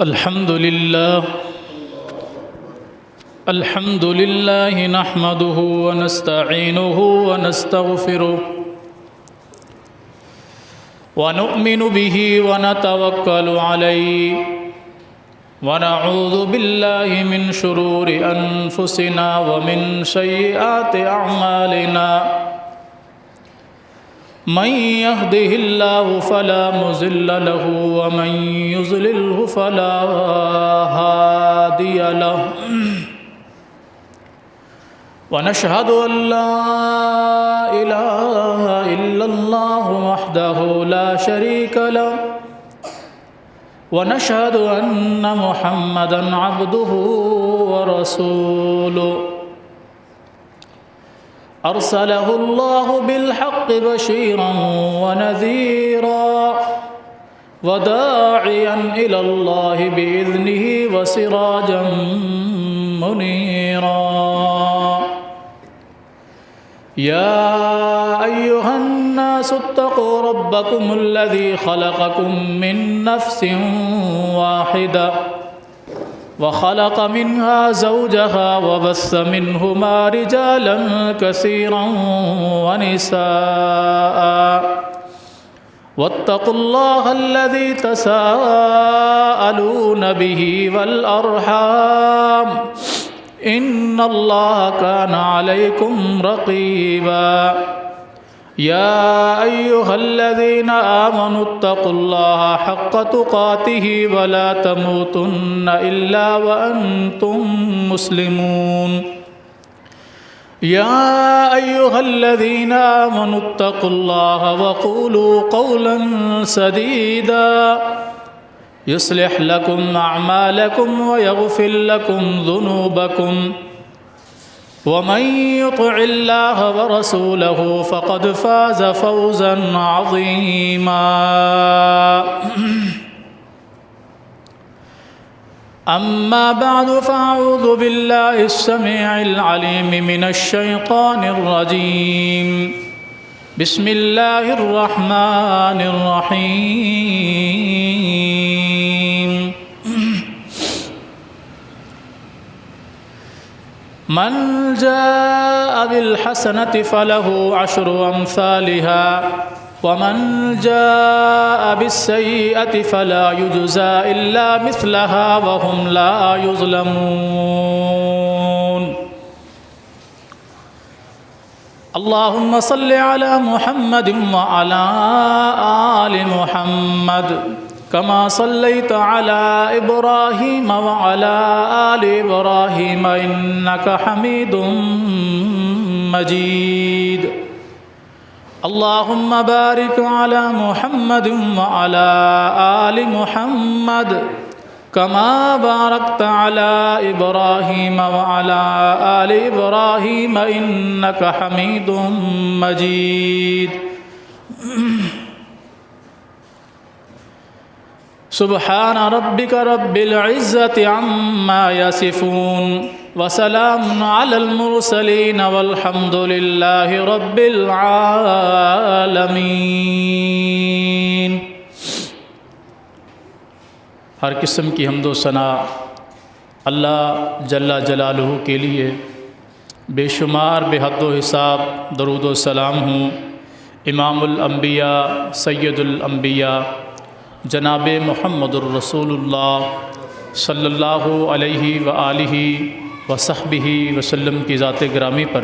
الحمد لله نحمده ونستعينه ونستغفره ونؤمن به ونتوكل عليه ونعوذ بالله من شرور أنفسنا ومن سيئات أعمالنا من يهده الله فلا مضل له ومن يضلله فلا هادي له ونشهد أن لا إله إلا الله وحده لا شريك له ونشهد أن محمدًا عبده ورسوله أرسله الله بالحق بشيرا ونذيرا وداعيا إلى الله بإذنه وسراجا منيرا يا أيها الناس اتقوا ربكم الذي خلقكم من نفس واحدة وخلق منها زوجها وبث منهما رجالا كثيرا ونساء واتقوا الله الذي تساءلون به والأرحام إن الله كان عليكم رقيبا يا أيها الذين آمنوا اتقوا الله حق تقاته ولا تموتن إلا وأنتم مسلمون يا أيها الذين آمنوا اتقوا الله وقولوا قولا سديدا يصلح لكم أعمالكم ويغفر لكم ذنوبكم ومن يطع الله ورسوله فقد فاز فوزا عظيما أما بعد فأعوذ بالله السميع العليم من الشيطان الرجيم بسم الله الرحمن الرحيم من جاء بالحسنة فله عشر أمثالها ومن جاء بالسيئة فلا يجزى إلا مثلها وهم لا يظلمون اللهم صل على محمد وعلى آل محمد كما صليت على إبراهيم وعلى آل إبراهيم إنك حميد مجيد اللهم بارك على محمد وعلى آل محمد كما باركت على إبراهيم وعلى آل إبراهيم إنك حميد مجيد سبحان ربك رب العزة عما يصفون وسلام على المرسلين والحمد لله رب العالمين ہر قسم کی حمد و ثنا اللہ جل جلالہ کے لیے بے شمار بے حد و حساب درود و سلام ہوں امام الانبیاء سید الانبیاء جناب محمد الرسول اللہ صلی اللہ علیہ وآلہ وصحبہ وسلم کی ذات گرامی پر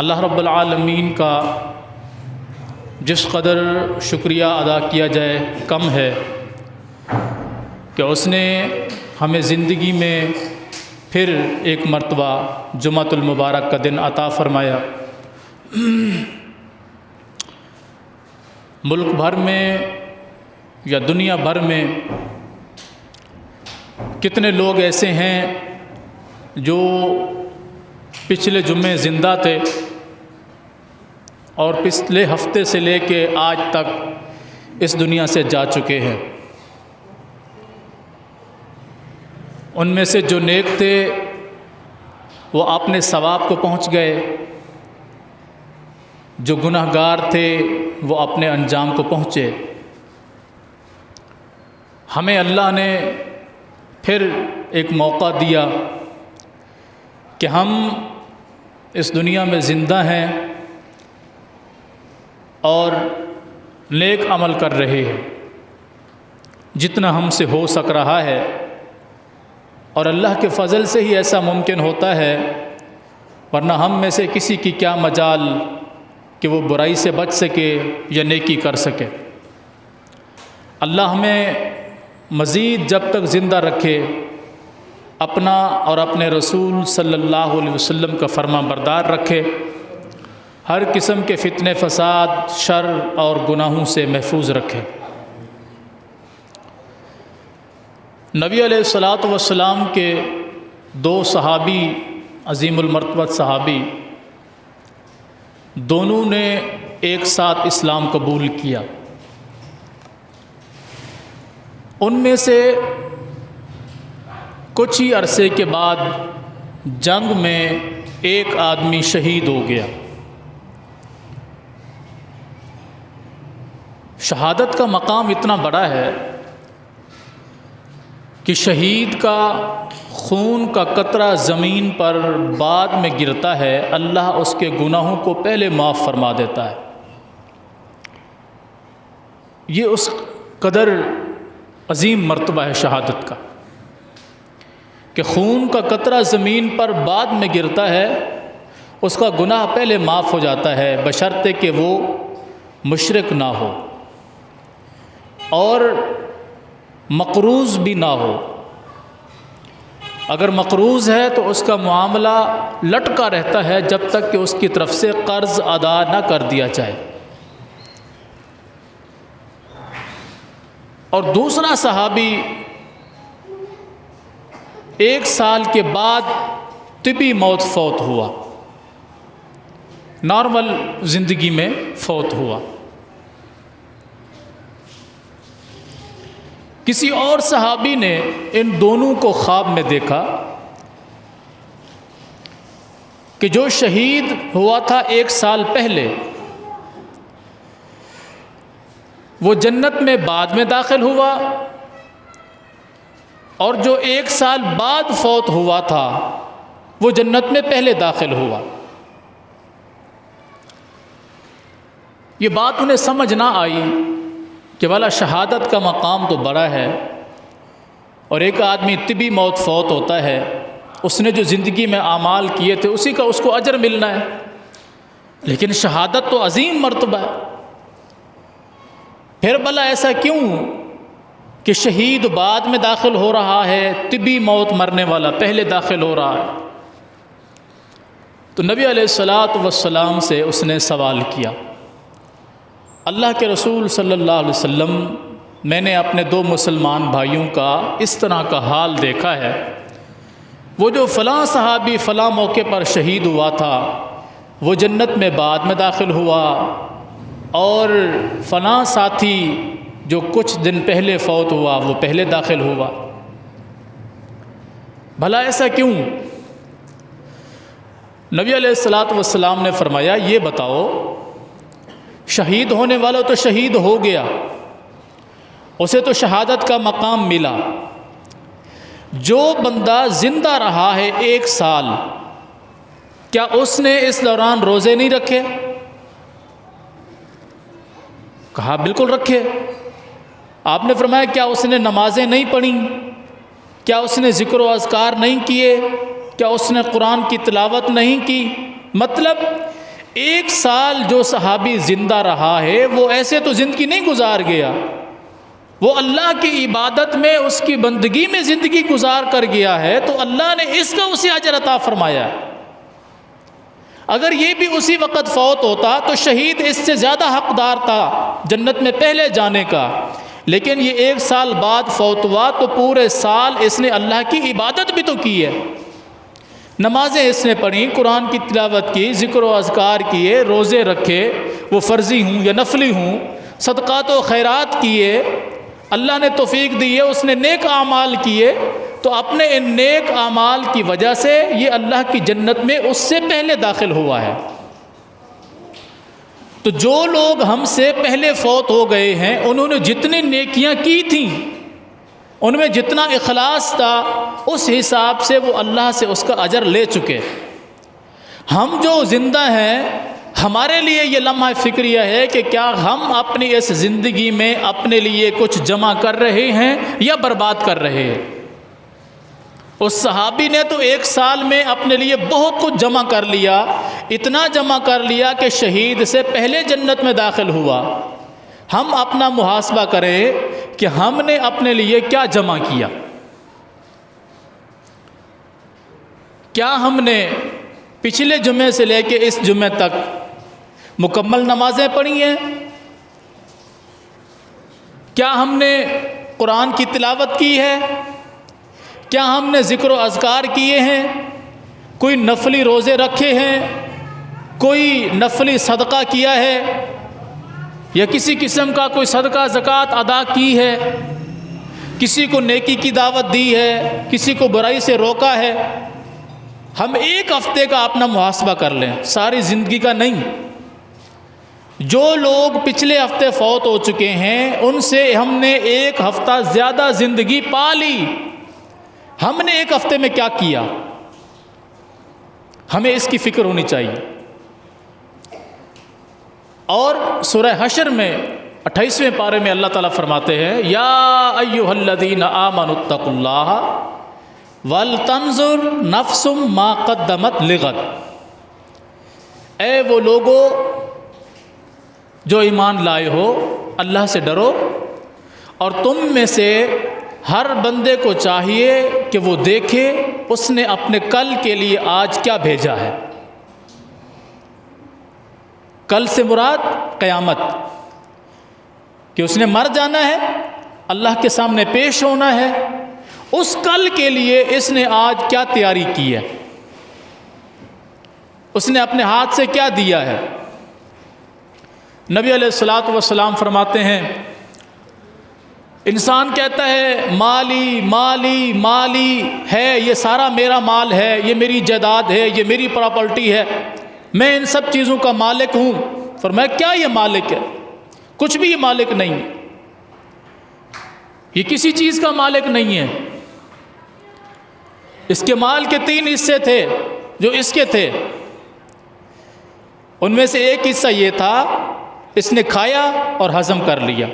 اللہ رب العالمین کا جس قدر شکریہ ادا کیا جائے کم ہے کہ اس نے ہمیں زندگی میں پھر ایک مرتبہ جمعۃ المبارک کا دن عطا فرمایا۔ ملک بھر میں یا دنیا بھر میں کتنے لوگ ایسے ہیں جو پچھلے جمعے زندہ تھے اور پچھلے ہفتے سے لے کے آج تک اس دنیا سے جا چکے ہیں۔ ان میں سے جو نیک تھے وہ اپنے ثواب کو پہنچ گئے، جو گناہگار تھے وہ اپنے انجام کو پہنچے۔ ہمیں اللہ نے پھر ایک موقع دیا کہ ہم اس دنیا میں زندہ ہیں اور نیک عمل کر رہے ہیں جتنا ہم سے ہو سک رہا ہے، اور اللہ کے فضل سے ہی ایسا ممکن ہوتا ہے، ورنہ ہم میں سے کسی کی کیا مجال کہ وہ برائی سے بچ سکے یا نیکی کر سکے۔ اللہ ہمیں مزید جب تک زندہ رکھے اپنا اور اپنے رسول صلی اللہ علیہ وسلم کا فرما بردار رکھے، ہر قسم کے فتنے فساد، شر اور گناہوں سے محفوظ رکھے۔ نبی علیہ الصلاۃ والسلام کے دو صحابی، عظیم المرتبہ صحابی، دونوں نے ایک ساتھ اسلام قبول کیا۔ ان میں سے کچھ ہی عرصے کے بعد جنگ میں ایک آدمی شہید ہو گیا۔ شہادت کا مقام اتنا بڑا ہے کہ شہید کا خون کا قطرہ زمین پر بعد میں گرتا ہے، اللہ اس کے گناہوں کو پہلے معاف فرما دیتا ہے۔ یہ اس قدر عظیم مرتبہ ہے شہادت کا کہ خون کا قطرہ زمین پر بعد میں گرتا ہے، اس کا گناہ پہلے معاف ہو جاتا ہے، بشرطے کہ وہ مشرک نہ ہو اور مقروض بھی نہ ہو۔ اگر مقروض ہے تو اس کا معاملہ لٹکا رہتا ہے جب تک کہ اس کی طرف سے قرض ادا نہ کر دیا جائے۔ اور دوسرا صحابی 1 سال کے بعد طبی موت فوت ہوا، نارمل زندگی میں فوت ہوا۔ کسی اور صحابی نے ان دونوں کو خواب میں دیکھا کہ جو شہید ہوا تھا 1 سال پہلے، وہ جنت میں بعد میں داخل ہوا، اور جو 1 سال بعد فوت ہوا تھا وہ جنت میں پہلے داخل ہوا۔ یہ بات انہیں سمجھ نہ آئی کہ والا شہادت کا مقام تو بڑا ہے، اور ایک آدمی طبی موت فوت ہوتا ہے، اس نے جو زندگی میں اعمال کیے تھے اسی کا اس کو اجر ملنا ہے، لیکن شہادت تو عظیم مرتبہ ہے۔ پھر بھلا ایسا کیوں کہ شہید بعد میں داخل ہو رہا ہے، طبی موت مرنے والا پہلے داخل ہو رہا ہے؟ تو نبی علیہ الصلاۃ والسلام سے اس نے سوال کیا، اللہ کے رسول صلی اللہ علیہ وسلم، میں نے اپنے 2 مسلمان بھائیوں کا اس طرح کا حال دیکھا ہے، وہ جو فلاں صحابی فلاں موقع پر شہید ہوا تھا وہ جنت میں بعد میں داخل ہوا، اور فلاں ساتھی جو کچھ دن پہلے فوت ہوا وہ پہلے داخل ہوا، بھلا ایسا کیوں؟ نبی علیہ الصلاۃ والسلام نے فرمایا، یہ بتاؤ، شہید ہونے والا تو شہید ہو گیا، اسے تو شہادت کا مقام ملا، جو بندہ زندہ رہا ہے 1 سال، کیا اس نے اس دوران روزے نہیں رکھے؟ کہا بالکل رکھے۔ آپ نے فرمایا کیا اس نے نمازیں نہیں پڑھیں؟ کیا اس نے ذکر و اذکار نہیں کیے؟ کیا اس نے قرآن کی تلاوت نہیں کی؟ مطلب 1 سال جو صحابی زندہ رہا ہے وہ ایسے تو زندگی نہیں گزار گیا، وہ اللہ کی عبادت میں، اس کی بندگی میں زندگی گزار کر گیا ہے، تو اللہ نے اس کا اسے اجر عطا فرمایا۔ اگر یہ بھی اسی وقت فوت ہوتا تو شہید اس سے زیادہ حقدار تھا جنت میں پہلے جانے کا، لیکن یہ 1 سال بعد فوت ہوا تو پورے سال اس نے اللہ کی عبادت بھی تو کی ہے، نمازیں اس نے پڑھیں، قرآن کی تلاوت کی، ذکر و اذکار کیے، روزے رکھے، وہ فرضی ہوں یا نفلی ہوں، صدقات و خیرات کیے، اللہ نے توفیق دی ہے، اس نے نیک اعمال کیے، تو اپنے ان نیک اعمال کی وجہ سے یہ اللہ کی جنت میں اس سے پہلے داخل ہوا ہے۔ تو جو لوگ ہم سے پہلے فوت ہو گئے ہیں انہوں نے جتنی نیکیاں کی تھیں ان میں جتنا اخلاص تھا اس حساب سے وہ اللہ سے اس کا اجر لے چکے۔ ہم جو زندہ ہیں ہمارے لیے یہ لمحہ فکریہ ہے کہ کیا ہم اپنی اس زندگی میں اپنے لیے کچھ جمع کر رہے ہیں یا برباد کر رہے ہیں۔ اس صحابی نے تو 1 سال میں اپنے لیے بہت کچھ جمع کر لیا، اتنا جمع کر لیا کہ شہید سے پہلے جنت میں داخل ہوا۔ ہم اپنا محاسبہ کریں کہ ہم نے اپنے لیے کیا جمع کیا۔ کیا ہم نے پچھلے جمعے سے لے کے اس جمعے تک مکمل نمازیں پڑھی ہیں؟ کیا ہم نے قرآن کی تلاوت کی ہے؟ کیا ہم نے ذکر و اذکار کیے ہیں؟ کوئی نفلی روزے رکھے ہیں؟ کوئی نفلی صدقہ کیا ہے؟ یا کسی قسم کا کوئی صدقہ زکوٰۃ ادا کی ہے؟ کسی کو نیکی کی دعوت دی ہے؟ کسی کو برائی سے روکا ہے؟ ہم 1 ہفتے کا اپنا محاسبہ کر لیں، ساری زندگی کا نہیں۔ جو لوگ پچھلے ہفتے فوت ہو چکے ہیں ان سے ہم نے 1 ہفتہ زیادہ زندگی پا لی۔ ہم نے 1 ہفتے میں کیا کیا؟ ہمیں اس کی فکر ہونی چاہیے۔ اور سورہ حشر میں 28ویں پارے میں اللہ تعالیٰ فرماتے ہیں یا ایھا الذین آمنوا اتقوا اللہ ولتنظر نفس ما قدمت لغد۔ اے وہ لوگو جو ایمان لائے ہو، اللہ سے ڈرو، اور تم میں سے ہر بندے کو چاہیے کہ وہ دیکھے اس نے اپنے کل کے لیے آج کیا بھیجا ہے۔ کل سے مراد قیامت، کہ اس نے مر جانا ہے، اللہ کے سامنے پیش ہونا ہے۔ اس کل کے لیے اس نے آج کیا تیاری کی ہے، اس نے اپنے ہاتھ سے کیا دیا ہے۔ نبی علیہ الصلوۃ والسلام فرماتے ہیں انسان کہتا ہے مالی مالی مالی ہے، یہ سارا میرا مال ہے، یہ میری جائیداد ہے، یہ میری پراپرٹی ہے، میں ان سب چیزوں کا مالک ہوں۔ فرمایا کیا یہ مالک ہے؟ کچھ بھی یہ مالک نہیں ہے، یہ کسی چیز کا مالک نہیں ہے۔ اس کے مال کے 3 حصے تھے جو اس کے تھے، ان میں سے ایک حصہ یہ تھا اس نے کھایا اور ہضم کر لیا۔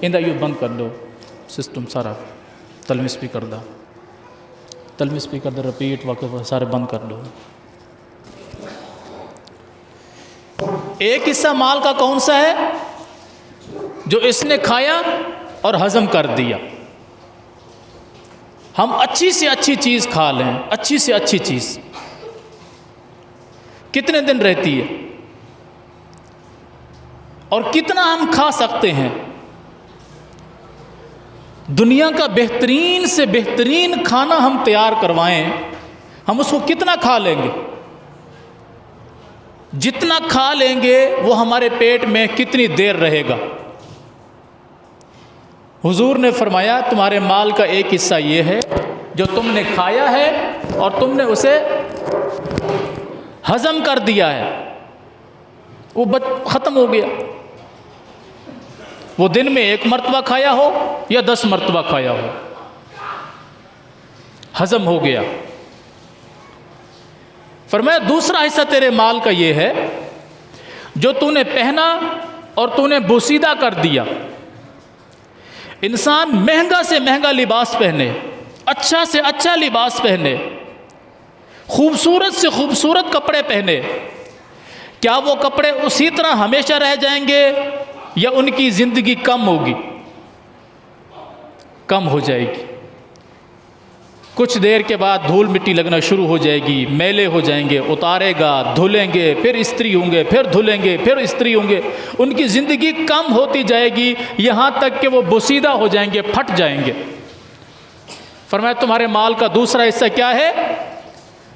یوں بند کر دو سسٹم سارا، تلویز اسپیکر دا رپیٹ واقع سارے بند کر دو۔ ایک حصہ مال کا کون سا ہے؟ جو اس نے کھایا اور ہضم کر دیا۔ ہم اچھی سے اچھی چیز کھا لیں، اچھی سے اچھی چیز کتنے دن رہتی ہے اور کتنا ہم کھا سکتے ہیں؟ دنیا کا بہترین سے بہترین کھانا ہم تیار کروائیں، ہم اس کو کتنا کھا لیں گے؟ جتنا کھا لیں گے وہ ہمارے پیٹ میں کتنی دیر رہے گا؟ حضور نے فرمایا تمہارے مال کا ایک حصہ یہ ہے جو تم نے کھایا ہے اور تم نے اسے ہضم کر دیا ہے، وہ ختم ہو گیا۔ وہ دن میں 1 مرتبہ کھایا ہو یا 10 مرتبہ کھایا ہو، ہضم ہو گیا۔ فرمایا دوسرا حصہ تیرے مال کا یہ ہے جو تو نے پہنا اور تو نے بوسیدہ کر دیا۔ انسان مہنگا سے مہنگا لباس پہنے، اچھا سے اچھا لباس پہنے، خوبصورت سے خوبصورت کپڑے پہنے، کیا وہ کپڑے اسی طرح ہمیشہ رہ جائیں گے یا ان کی زندگی کم ہوگی؟ کم ہو جائے گی۔ کچھ دیر کے بعد دھول مٹی لگنا شروع ہو جائے گی، میلے ہو جائیں گے، اتارے گا، دھلیں گے، پھر استری ہوں گے، پھر دھلیں گے، پھر استری ہوں گے۔ ان کی زندگی کم ہوتی جائے گی یہاں تک کہ وہ بوسیدہ ہو جائیں گے، پھٹ جائیں گے۔ فرمایا تمہارے مال کا دوسرا حصہ کیا ہے؟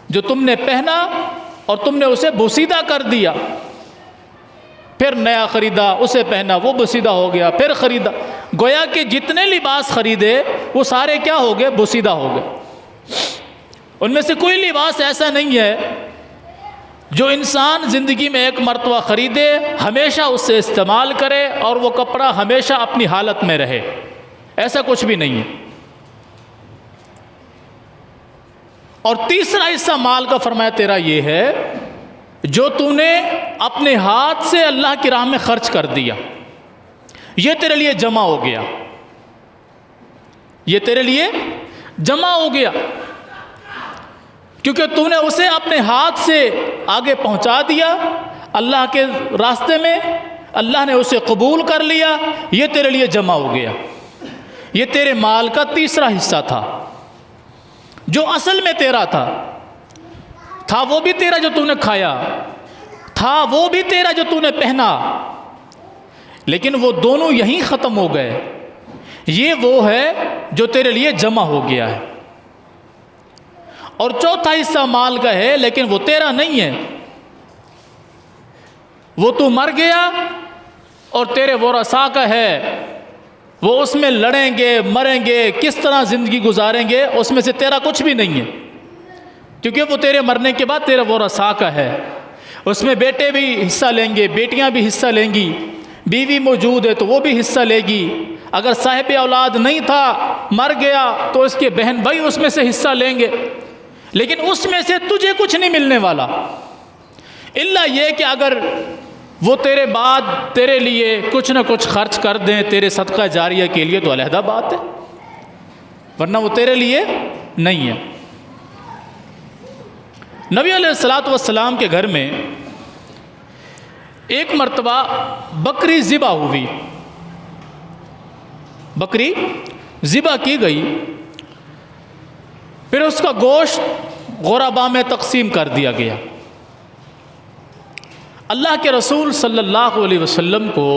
جو تم نے پہنا اور تم نے اسے بوسیدہ کر دیا، پھر نیا خریدا، اسے پہنا، وہ بوسیدہ ہو گیا، پھر خریدا۔ گویا کہ جتنے لباس خریدے وہ سارے کیا ہو گئے؟ بوسیدہ ہو گئے۔ ان میں سے کوئی لباس ایسا نہیں ہے جو انسان زندگی میں 1 مرتبہ خریدے، ہمیشہ اس سے استعمال کرے اور وہ کپڑا ہمیشہ اپنی حالت میں رہے۔ ایسا کچھ بھی نہیں ہے۔ اور تیسرا حصہ مال کا فرمایا تیرا یہ ہے جو تو نے اپنے ہاتھ سے اللہ کی راہ میں خرچ کر دیا، یہ تیرے لیے جمع ہو گیا، یہ تیرے لیے جمع ہو گیا، کیونکہ تو نے اسے اپنے ہاتھ سے آگے پہنچا دیا اللہ کے راستے میں، اللہ نے اسے قبول کر لیا، یہ تیرے لیے جمع ہو گیا۔ یہ تیرے مال کا تیسرا حصہ تھا جو اصل میں تیرا تھا وہ بھی تیرا جو تو نے کھایا، تھا وہ بھی تیرا جو تو نے پہنا، لیکن وہ دونوں یہیں ختم ہو گئے۔ یہ وہ ہے جو تیرے لیے جمع ہو گیا ہے۔ اور چوتھا حصہ مال کا ہے لیکن وہ تیرا نہیں ہے، وہ تو مر گیا اور تیرے ورثاء کا ہے، وہ اس میں لڑیں گے، مریں گے، کس طرح زندگی گزاریں گے، اس میں سے تیرا کچھ بھی نہیں ہے، کیونکہ وہ تیرے مرنے کے بعد تیرے ورثاء کا ہے۔ اس میں بیٹے بھی حصہ لیں گے، بیٹیاں بھی حصہ لیں گی، بیوی موجود ہے تو وہ بھی حصہ لے گی، اگر صاحب اولاد نہیں تھا مر گیا تو اس کے بہن بھائی اس میں سے حصہ لیں گے، لیکن اس میں سے تجھے کچھ نہیں ملنے والا، الا یہ کہ اگر وہ تیرے بعد تیرے لیے کچھ نہ کچھ خرچ کر دیں تیرے صدقہ جاریہ کے لیے تو علیحدہ بات ہے، ورنہ وہ تیرے لیے نہیں ہے۔ نبی علیہ الصلوۃ والسلام کے گھر میں ایک مرتبہ بکری ذبح ہوئی، بکری ذبح کی گئی، پھر اس کا گوشت غرباء میں تقسیم کر دیا گیا۔ اللہ کے رسول صلی اللہ علیہ وسلم کو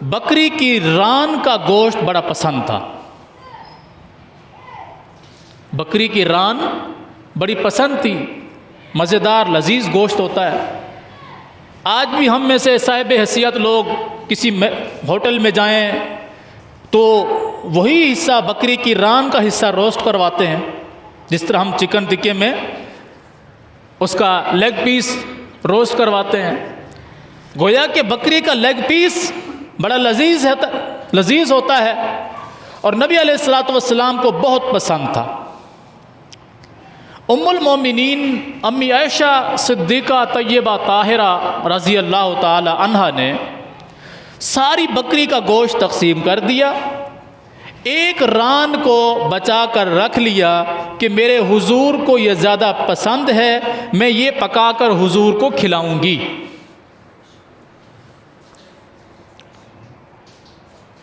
بکری کی ران کا گوشت بڑا پسند تھا، بکری کی ران بڑی پسند تھی، مزیدار لذیذ گوشت ہوتا ہے۔ آج بھی ہم میں سے صاحب حیثیت لوگ کسی ہوٹل میں جائیں تو وہی حصہ بکری کی ران کا حصہ روسٹ کرواتے ہیں، جس طرح ہم چکن ٹکے میں اس کا لیگ پیس روسٹ کرواتے ہیں، گویا کہ بکری کا لیگ پیس بڑا لذیذ ہوتا ہے اور نبی علیہ الصلوۃ والسلام کو بہت پسند تھا۔ ام المومنین امی عائشہ صدیقہ طیبہ طاہرہ رضی اللہ تعالی عنہا نے ساری بکری کا گوشت تقسیم کر دیا، ایک ران کو بچا کر رکھ لیا کہ میرے حضور کو یہ زیادہ پسند ہے، میں یہ پکا کر حضور کو کھلاؤں گی۔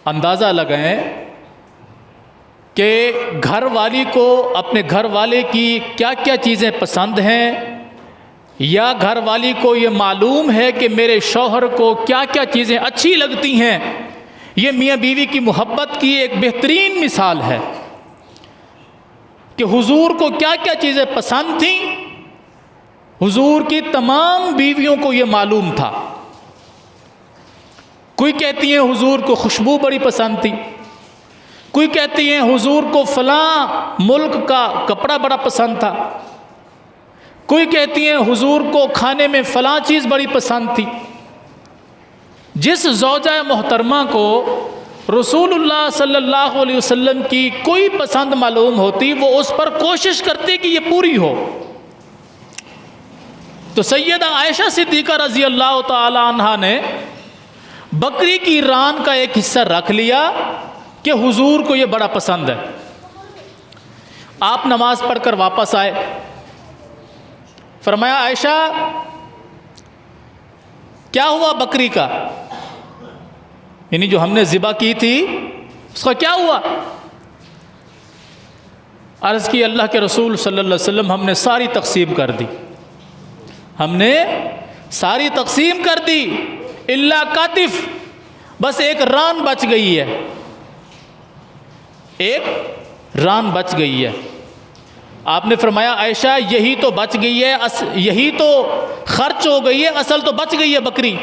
اندازہ لگائیں کہ گھر والی کو اپنے گھر والے کی کیا کیا چیزیں پسند ہیں، یا گھر والی کو یہ معلوم ہے کہ میرے شوہر کو کیا کیا چیزیں اچھی لگتی ہیں۔ یہ میاں بیوی کی محبت کی ایک بہترین مثال ہے کہ حضور کو کیا کیا چیزیں پسند تھیں، حضور کی تمام بیویوں کو یہ معلوم تھا۔ کوئی کہتی ہیں حضور کو خوشبو بڑی پسند تھی، کوئی کہتی ہیں حضور کو فلاں ملک کا کپڑا بڑا پسند تھا، کوئی کہتی ہیں حضور کو کھانے میں فلاں چیز بڑی پسند تھی۔ جس زوجہ محترمہ کو رسول اللہ صلی اللہ علیہ وسلم کی کوئی پسند معلوم ہوتی وہ اس پر کوشش کرتی کہ یہ پوری ہو۔ تو سیدہ عائشہ صدیقہ رضی اللہ تعالی عنہا نے بکری کی ران کا ایک حصہ رکھ لیا کہ حضور کو یہ بڑا پسند ہے۔ آپ نماز پڑھ کر واپس آئے، فرمایا عائشہ کیا ہوا بکری کا، یعنی جو ہم نے ذبح کی تھی اس کا کیا ہوا؟ عرض کی اللہ کے رسول صلی اللہ علیہ وسلم ہم نے ساری تقسیم کر دی، ہم نے ساری تقسیم کر دی الا کاتف، بس ایک ران بچ گئی ہے، ایک ران بچ گئی ہے۔ آپ نے فرمایا عائشہ یہی تو بچ گئی ہے، یہی تو خرچ ہو گئی ہے، اصل تو بچ گئی ہے بکری،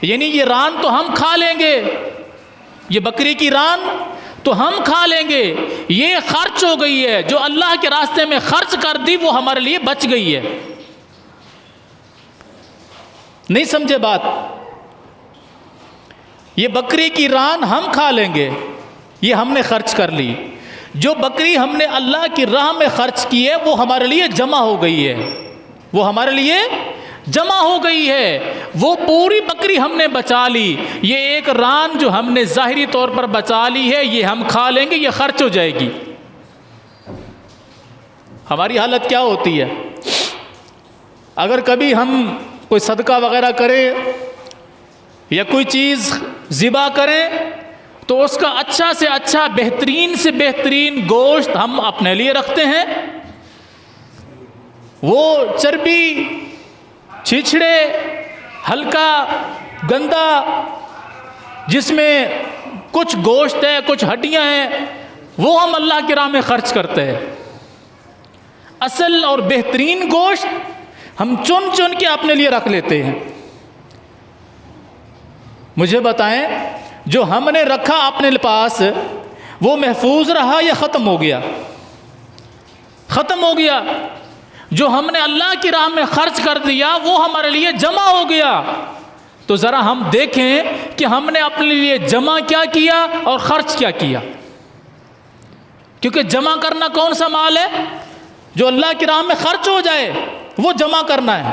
یعنی یہ ران تو ہم کھا لیں گے، یہ بکری کی ران تو ہم کھا لیں گے، یہ خرچ ہو گئی ہے، جو اللہ کے راستے میں خرچ کر دی وہ ہمارے لیے بچ گئی ہے۔ نہیں سمجھے بات؟ یہ بکری کی ران ہم کھا لیں گے، یہ ہم نے خرچ کر لی۔ جو بکری ہم نے اللہ کی راہ میں خرچ کی ہے وہ ہمارے لیے جمع ہو گئی ہے، وہ ہمارے لیے جمع ہو گئی ہے، وہ پوری بکری ہم نے بچا لی۔ یہ ایک ران جو ہم نے ظاہری طور پر بچا لی ہے یہ ہم کھا لیں گے، یہ خرچ ہو جائے گی۔ ہماری حالت کیا ہوتی ہے؟ اگر کبھی ہم کوئی صدقہ وغیرہ کریں یا کوئی چیز ذبح کریں تو اس کا اچھا سے اچھا، بہترین سے بہترین گوشت ہم اپنے لیے رکھتے ہیں۔ وہ چربی، چھچڑے، ہلکا گندا، جس میں کچھ گوشت ہے کچھ ہڈیاں ہیں، وہ ہم اللہ کی راہ میں خرچ کرتے ہیں۔ اصل اور بہترین گوشت ہم چن چن کے اپنے لیے رکھ لیتے ہیں۔ مجھے بتائیں، جو ہم نے رکھا اپنے پاس وہ محفوظ رہا یا ختم ہو گیا؟ ختم ہو گیا۔ جو ہم نے اللہ کی راہ میں خرچ کر دیا وہ ہمارے لیے جمع ہو گیا۔ تو ذرا ہم دیکھیں کہ ہم نے اپنے لیے جمع کیا کیا اور خرچ کیا کیا، کیونکہ جمع کرنا کون سا مال ہے؟ جو اللہ کی راہ میں خرچ ہو جائے وہ جمع کرنا ہے۔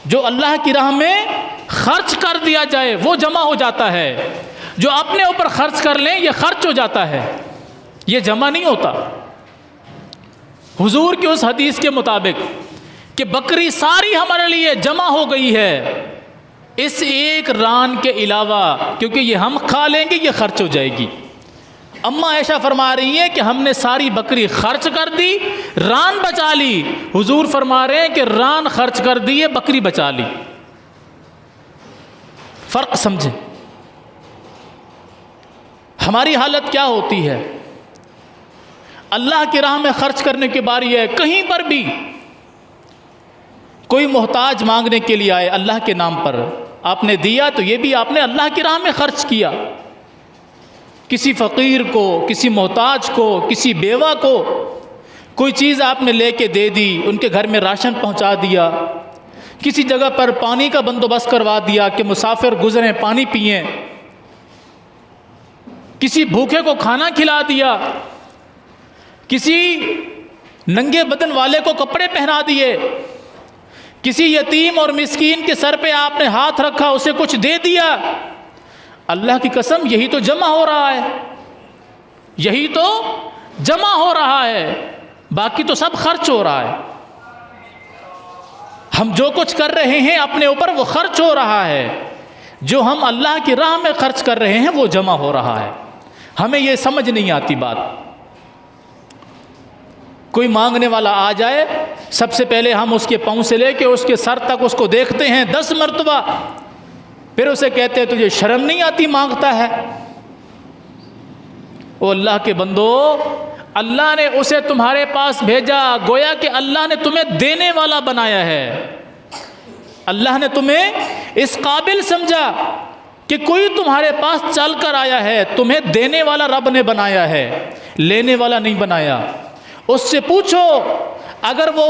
جو اللہ کی راہ میں خرچ کر دیا جائے وہ جمع ہو جاتا ہے۔ جو اپنے اوپر خرچ کر لیں یہ خرچ ہو جاتا ہے، یہ جمع نہیں ہوتا۔ حضور کی اس حدیث کے مطابق کہ بکری ساری ہمارے لیے جمع ہو گئی ہے اس ایک ران کے علاوہ، کیونکہ یہ ہم کھا لیں گے یہ خرچ ہو جائے گی۔ اماں عائشہ فرما رہی ہیں کہ ہم نے ساری بکری خرچ کر دی، ران بچا لی۔ حضور فرما رہے ہیں کہ ران خرچ کر دی ہے، بکری بچا لی۔ فرق سمجھیں۔ ہماری حالت کیا ہوتی ہے؟ اللہ کی راہ میں خرچ کرنے کی باری ہے، کہیں پر بھی کوئی محتاج مانگنے کے لیے آئے اللہ کے نام پر، آپ نے دیا تو یہ بھی آپ نے اللہ کی راہ میں خرچ کیا۔ کسی فقیر کو، کسی محتاج کو، کسی بیوہ کو کوئی چیز آپ نے لے کے دے دی، ان کے گھر میں راشن پہنچا دیا، کسی جگہ پر پانی کا بندوبست کروا دیا کہ مسافر گزریں پانی پئیں، کسی بھوکے کو کھانا کھلا دیا، کسی ننگے بدن والے کو کپڑے پہنا دیے، کسی یتیم اور مسکین کے سر پہ آپ نے ہاتھ رکھا، اسے کچھ دے دیا۔ اللہ کی قسم یہی تو جمع ہو رہا ہے، یہی تو جمع ہو رہا ہے، باقی تو سب خرچ ہو رہا ہے۔ ہم جو کچھ کر رہے ہیں اپنے اوپر وہ خرچ ہو رہا ہے، جو ہم اللہ کی راہ میں خرچ کر رہے ہیں وہ جمع ہو رہا ہے۔ ہمیں یہ سمجھ نہیں آتی بات۔ کوئی مانگنے والا آ جائے، سب سے پہلے ہم اس کے پاؤں سے لے کے اس کے سر تک اس کو دیکھتے ہیں 10 مرتبہ، پھر اسے کہتے ہیں تجھے شرم نہیں آتی مانگتا ہے؟ او اللہ کے بندو، اللہ نے اسے تمہارے پاس بھیجا، گویا کہ اللہ نے تمہیں دینے والا بنایا ہے۔ اللہ نے تمہیں اس قابل سمجھا کہ کوئی تمہارے پاس چل کر آیا ہے، تمہیں دینے والا رب نے بنایا ہے، لینے والا نہیں بنایا۔ اس سے پوچھو، اگر وہ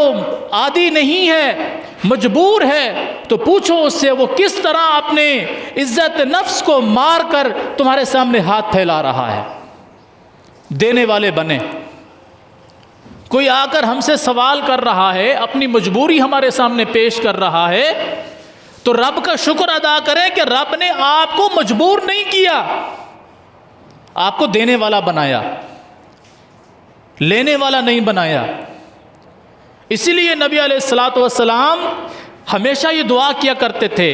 عادی نہیں ہے، مجبور ہے، تو پوچھو اس سے وہ کس طرح اپنے عزت نفس کو مار کر تمہارے سامنے ہاتھ پھیلا رہا ہے۔ دینے والے بنے۔ کوئی آ کر ہم سے سوال کر رہا ہے، اپنی مجبوری ہمارے سامنے پیش کر رہا ہے، تو رب کا شکر ادا کریں کہ رب نے آپ کو مجبور نہیں کیا، آپ کو دینے والا بنایا، لینے والا نہیں بنایا۔ اسی لیے نبی علیہ الصلوۃ والسلام ہمیشہ یہ دعا کیا کرتے تھے،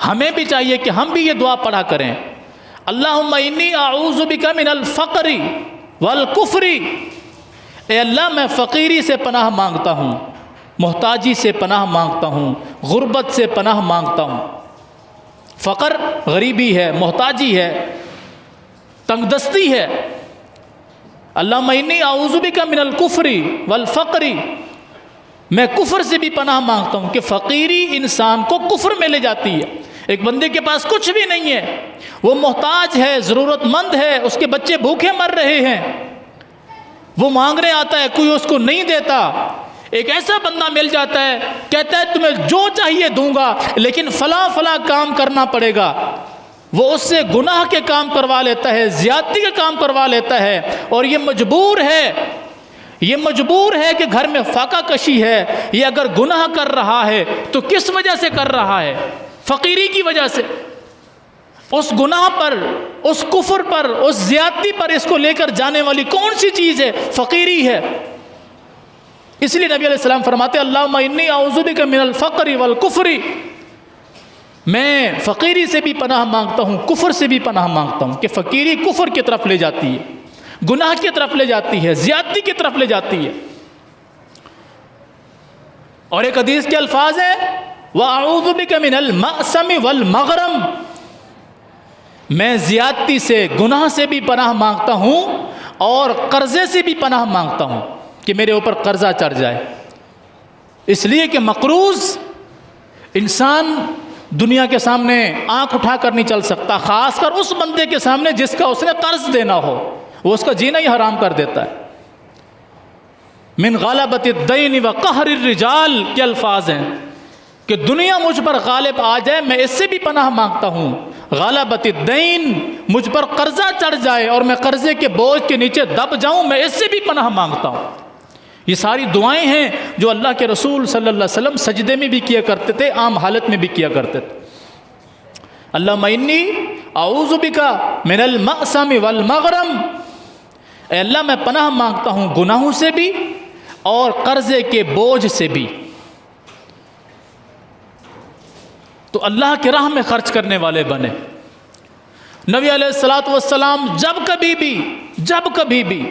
ہمیں بھی چاہیے کہ ہم بھی یہ دعا پڑھا کریں۔ اللہم انی اعوذ بک من الفقر والکفر، اے اللہ میں فقیری سے پناہ مانگتا ہوں، محتاجی سے پناہ مانگتا ہوں، غربت سے پناہ مانگتا ہوں۔ فقر غریبی ہے، محتاجی ہے، تنگ دستی ہے۔ اللہم انی اعوذ بک من الکفر والفقر، میں کفر سے بھی پناہ مانگتا ہوں کہ فقیری انسان کو کفر میں لے جاتی ہے۔ ایک بندے کے پاس کچھ بھی نہیں ہے، وہ محتاج ہے، ضرورت مند ہے، اس کے بچے بھوکے مر رہے ہیں، وہ مانگنے آتا ہے، کوئی اس کو نہیں دیتا۔ ایک ایسا بندہ مل جاتا ہے، کہتا ہے تمہیں جو چاہیے دوں گا لیکن فلاں فلاں کام کرنا پڑے گا۔ وہ اس سے گناہ کے کام کروا لیتا ہے، زیادتی کے کام کروا لیتا ہے، اور یہ مجبور ہے کہ گھر میں فاقہ کشی ہے، یہ اگر گناہ کر رہا ہے تو کس وجہ سے کر رہا ہے؟ فقیری کی وجہ سے۔ اس گناہ پر، اس کفر پر، اس زیادتی پر اس کو لے کر جانے والی کون سی چیز ہے؟ فقیری ہے۔ اس لیے نبی علیہ السلام فرماتے اللہم انی اعوذ بک من الفقر والکفر، میں فقیری سے بھی پناہ مانگتا ہوں، کفر سے بھی پناہ مانگتا ہوں، کہ فقیری کفر کی طرف لے جاتی ہے، گناہ کی طرف لے جاتی ہے، زیادتی کی طرف لے جاتی ہے۔ اور ایک حدیث کے الفاظ ہیں وَأَعُوذُ بِكَ مِنَ الْمَأْسَمِ وَالْمَغْرَمِ، میں زیادتی سے، گناہ سے بھی پناہ مانگتا ہوں اور قرضے سے بھی پناہ مانگتا ہوں کہ میرے اوپر قرضہ چڑھ جائے۔ اس لیے کہ مقروض انسان دنیا کے سامنے آنکھ اٹھا کر نہیں چل سکتا، خاص کر اس بندے کے سامنے جس کا اس نے قرض دینا ہو، وہ اس کا جینا ہی حرام کر دیتا ہے۔ من غلبۃ الدین وقہر الرجال کے الفاظ ہیں کہ دنیا مجھ پر غالب آ جائے، میں اس سے بھی پناہ مانگتا ہوں۔ غلبۃ الدین، مجھ پر قرضہ چڑھ جائے اور میں قرضے کے بوجھ کے نیچے دب جاؤں، میں اس سے بھی پناہ مانگتا ہوں۔ یہ ساری دعائیں ہیں جو اللہ کے رسول صلی اللہ علیہ وسلم سجدے میں بھی کیا کرتے تھے، عام حالت میں بھی کیا کرتے تھے۔ اللہم انی اعوذ بک من المأسم والمغرم، اے اللہ میں پناہ مانگتا ہوں گناہوں سے بھی اور قرضے کے بوجھ سے بھی۔ تو اللہ کی راہ میں خرچ کرنے والے بنے۔ نبی علیہ الصلوۃ والسلام جب کبھی بھی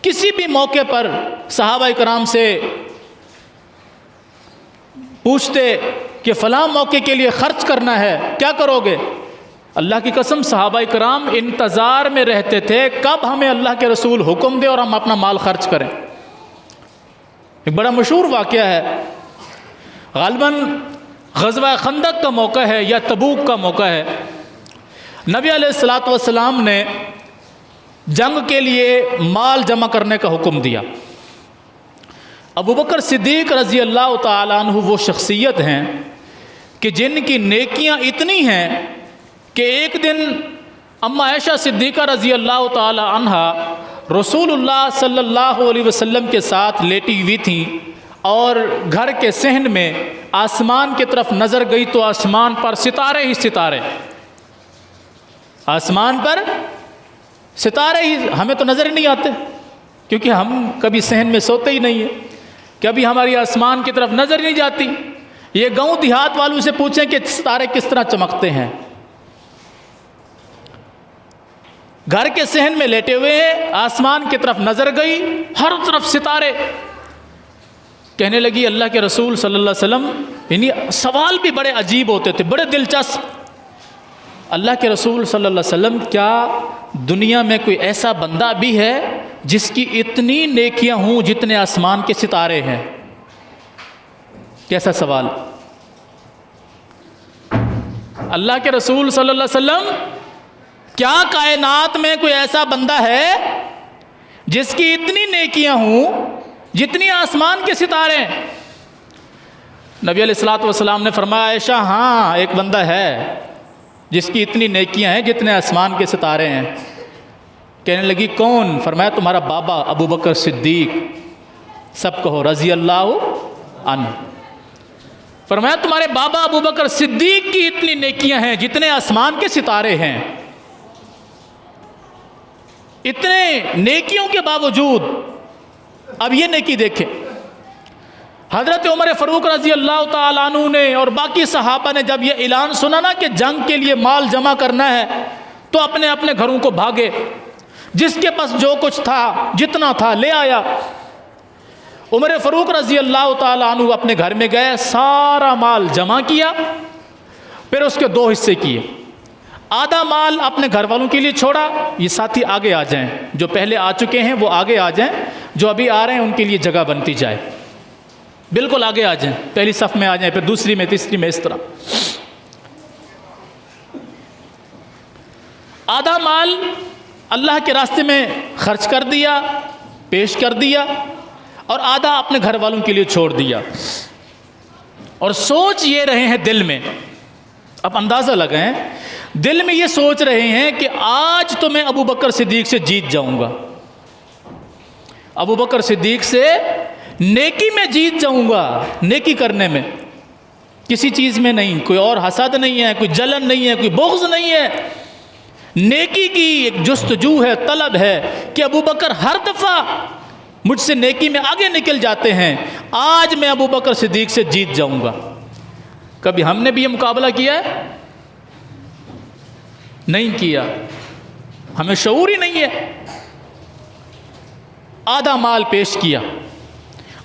کسی بھی موقع پر صحابہ کرام سے پوچھتے کہ فلاں موقع کے لیے خرچ کرنا ہے، کیا کرو گے؟ اللہ کی قسم صحابہ کرام انتظار میں رہتے تھے کب ہمیں اللہ کے رسول حکم دے اور ہم اپنا مال خرچ کریں۔ ایک بڑا مشہور واقعہ ہے، غالباً غزوہ خندق کا موقع ہے یا تبوک کا موقع ہے۔ نبی علیہ الصلوۃ والسلام نے جنگ کے لیے مال جمع کرنے کا حکم دیا۔ ابوبکر صدیق رضی اللہ تعالیٰ عنہ وہ شخصیت ہیں کہ جن کی نیکیاں اتنی ہیں کہ ایک دن اماں عائشہ صدیقہ رضی اللہ تعالیٰ عنہ رسول اللہ صلی اللہ علیہ وسلم کے ساتھ لیٹی ہوئی تھیں، اور گھر کے صحن میں آسمان کی طرف نظر گئی تو آسمان پر ستارے ہی ستارے، آسمان پر ستارے ہی، ہمیں تو نظر ہی نہیں آتے کیونکہ ہم کبھی صحن میں سوتے ہی نہیں ہیں، کبھی ہماری آسمان کی طرف نظر نہیں جاتی۔ یہ گاؤں دیہات والوں سے پوچھیں کہ ستارے کس طرح چمکتے ہیں۔ گھر کے صحن میں لیٹے ہوئے ہیں، آسمان کی طرف نظر گئی، ہر طرف ستارے۔ کہنے لگی اللہ کے رسول صلی اللہ علیہ وسلم، یعنی سوال بھی بڑے عجیب ہوتے تھے، بڑے دلچسپ۔ اللہ کے رسول صلی اللہ علیہ وسلم، کیا دنیا میں کوئی ایسا بندہ بھی ہے جس کی اتنی نیکیاں ہوں جتنے آسمان کے ستارے ہیں؟ کیسا سوال! اللہ کے رسول صلی اللہ علیہ وسلم، کیا کائنات میں کوئی ایسا بندہ ہے جس کی اتنی نیکیاں ہوں جتنی آسمان کے ستارے ہیں؟ نبی علیہ الصلوۃ والسلام نے فرمایا عائشہ، ہاں ایک بندہ ہے جس کی اتنی نیکیاں ہیں جتنے آسمان کے ستارے ہیں۔ کہنے لگی کون؟ فرمایا تمہارا بابا ابو بکر صدیق، سب کہو رضی اللہ عنہ۔ فرمایا تمہارے بابا ابو بکر صدیق کی اتنی نیکیاں ہیں جتنے آسمان کے ستارے ہیں۔ اتنے نیکیوں کے باوجود اب یہ نیکی دیکھیں، حضرت عمر فاروق رضی اللہ تعالیٰ عنہ نے اور باقی صحابہ نے جب یہ اعلان سنا نا کہ جنگ کے لیے مال جمع کرنا ہے تو اپنے اپنے گھروں کو بھاگے، جس کے پاس جو کچھ تھا جتنا تھا لے آیا۔ عمر فاروق رضی اللہ تعالیٰ عنہ اپنے گھر میں گئے، سارا مال جمع کیا، پھر اس کے دو حصے کیے۔ آدھا مال اپنے گھر والوں کے لیے چھوڑا، یہ ساتھی آگے آ جائیں، جو پہلے آ چکے ہیں وہ آگے آ جائیں، جو ابھی آ رہے ہیں ان کے لیے جگہ بنتی جائے، بالکل آگے آ جائیں، پہلی صف میں آ جائیں، پھر دوسری میں، تیسری میں، اس طرح۔ آدھا مال اللہ کے راستے میں خرچ کر دیا، پیش کر دیا، اور آدھا اپنے گھر والوں کے لیے چھوڑ دیا۔ اور سوچ یہ رہے ہیں دل میں، اب اندازہ لگائیں، دل میں یہ سوچ رہے ہیں کہ آج تو میں ابو بکر صدیق سے جیت جاؤں گا، ابو بکر صدیق سے نیکی میں جیت جاؤں گا، نیکی کرنے میں، کسی چیز میں نہیں، کوئی اور حسد نہیں ہے، کوئی جلن نہیں ہے، کوئی بغض نہیں ہے، نیکی کی ایک جستجو ہے، طلب ہے کہ ابو بکر ہر دفعہ مجھ سے نیکی میں آگے نکل جاتے ہیں، آج میں ابو بکر صدیق سے جیت جاؤں گا۔ کبھی ہم نے بھی یہ مقابلہ کیا ہے؟ نہیں کیا، ہمیں شعور ہی نہیں ہے۔ آدھا مال پیش کیا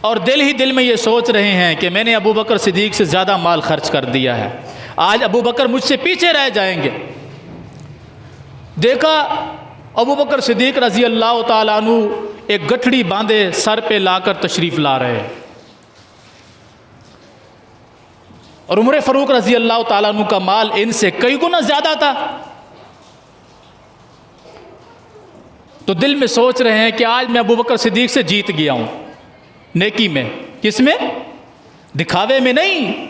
اور دل ہی دل میں یہ سوچ رہے ہیں کہ میں نے ابو بکر صدیق سے زیادہ مال خرچ کر دیا ہے، آج ابو بکر مجھ سے پیچھے رہ جائیں گے۔ دیکھا ابو بکر صدیق رضی اللہ تعالیٰ عنہ ایک گٹھڑی باندھے سر پہ لا کر تشریف لا رہے ہیں، اور عمر فاروق رضی اللہ تعالیٰ عنہ کا مال ان سے کئی گنا زیادہ تھا۔ تو دل میں سوچ رہے ہیں کہ آج میں ابو بکر صدیق سے جیت گیا ہوں، نیکی میں، کس میں؟ دکھاوے میں نہیں۔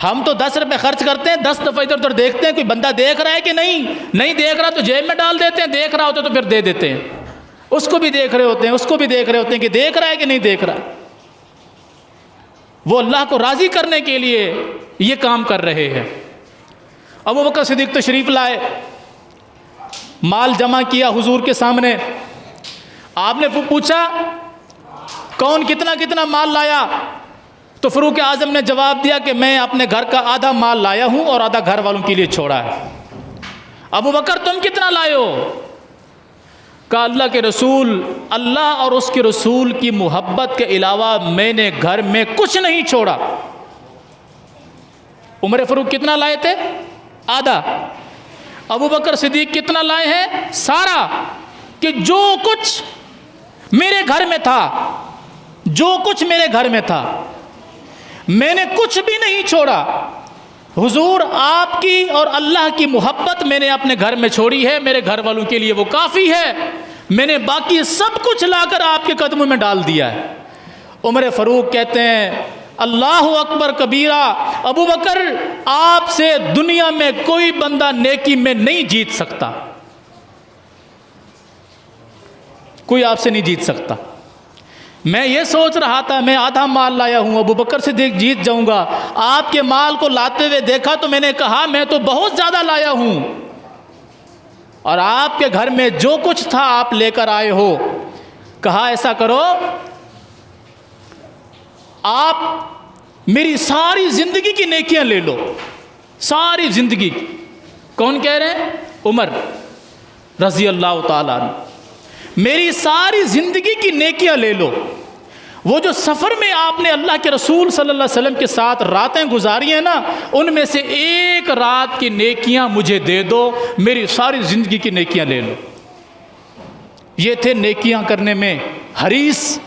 ہم تو 10 روپے خرچ کرتے ہیں، 10 دفعہ ادھر ادھر دیکھتے ہیں کوئی بندہ دیکھ رہا ہے کہ نہیں دیکھ رہا تو جیب میں ڈال دیتے ہیں، دیکھ رہا ہوتا تو پھر دے دیتے ہیں، اس کو بھی دیکھ رہے ہوتے ہیں، اس کو بھی دیکھ رہے ہوتے ہیں کہ دیکھ رہا ہے کہ نہیں دیکھ رہا۔ وہ اللہ کو راضی کرنے کے لیے یہ کام کر رہے ہیں۔ ابو بکر صدیق تشریف لائے، مال جمع کیا حضور کے سامنے، آپ نے پوچھا کون کتنا کتنا مال لایا؟ تو فاروق اعظم نے جواب دیا کہ میں اپنے گھر کا آدھا مال لایا ہوں اور آدھا گھر والوں کے لیے چھوڑا ہے۔ ابو بکر تم کتنا لائے ہو؟ کہا اللہ کے رسول، اللہ اور اس کے رسول کی محبت کے علاوہ میں نے گھر میں کچھ نہیں چھوڑا۔ عمر فاروق کتنا لائے تھے؟ آدھا۔ ابو بکر صدیق کتنا لائے ہیں؟ سارا، کہ جو کچھ میرے گھر میں تھا، جو کچھ میرے گھر میں تھا میں نے کچھ بھی نہیں چھوڑا۔ حضور آپ کی اور اللہ کی محبت میں نے اپنے گھر میں چھوڑی ہے، میرے گھر والوں کے لیے وہ کافی ہے، میں نے باقی سب کچھ لا کر آپ کے قدموں میں ڈال دیا ہے۔ عمر فاروق کہتے ہیں اللہ اکبر کبیرہ، ابو بکر آپ سے دنیا میں کوئی بندہ نیکی میں نہیں جیت سکتا، کوئی آپ سے نہیں جیت سکتا۔ میں یہ سوچ رہا تھا میں آدھا مال لایا ہوں، ابو بکر سے جیت جاؤں گا، آپ کے مال کو لاتے ہوئے دیکھا تو میں نے کہا میں تو بہت زیادہ لایا ہوں، اور آپ کے گھر میں جو کچھ تھا آپ لے کر آئے ہو۔ کہا ایسا کرو، آپ میری ساری زندگی کی نیکیاں لے لو، ساری زندگی۔ کون کہہ رہے ہیں؟ عمر رضی اللہ تعالیٰ عنہ، میری ساری زندگی کی نیکیاں لے لو۔ وہ جو سفر میں آپ نے اللہ کے رسول صلی اللہ علیہ وسلم کے ساتھ راتیں گزاری ہیں نا، ان میں سے ایک رات کی نیکیاں مجھے دے دو، میری ساری زندگی کی نیکیاں لے لو۔ یہ تھے نیکیاں کرنے میں حریص،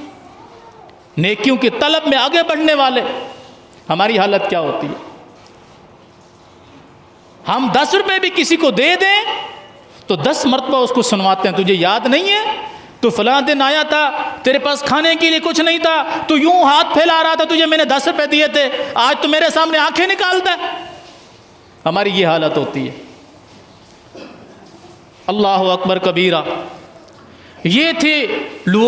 نیکیوں کی طلب میں آگے بڑھنے والے۔ ہماری حالت کیا ہوتی ہے؟ ہم 10 روپے بھی کسی کو دے دیں تو 10 مرتبہ اس کو سنواتے ہیں، تجھے یاد نہیں ہے تو فلاں دن آیا تھا، تیرے پاس کھانے کے لیے کچھ نہیں تھا، تو یوں ہاتھ پھیلا رہا تھا، تجھے میں نے 10 روپے دیے تھے، آج تو میرے سامنے آنکھیں نکالتا ہے۔ ہماری یہ حالت ہوتی ہے۔ اللہ اکبر کبیرہ۔ یہ تھے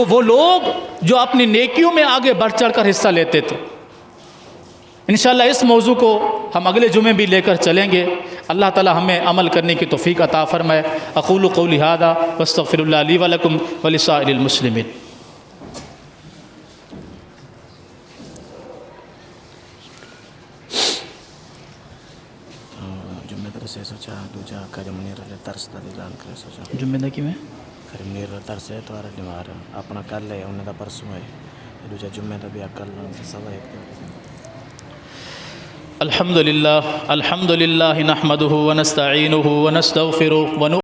وہ لوگ جو اپنی نیکیوں میں آگے بڑھ چڑھ کر حصہ لیتے تھے۔ انشاءاللہ اس موضوع کو ہم اگلے جمعے بھی لے کر چلیں گے۔ اللہ تعالی ہمیں عمل کرنے کی توفیق عطا فرمائے۔ اقول قولی ھذا واستغفر اللہ لی ولکم ولسائر المسلمین۔ جمعے کی میں کرمنیر درس ہے تو مار اپنا کر لے انہیں دا پرسوں ہے دوجا جمعے دا بھی کر لوں سوا الحمد للہ نحمده ونستعینه ونستغفره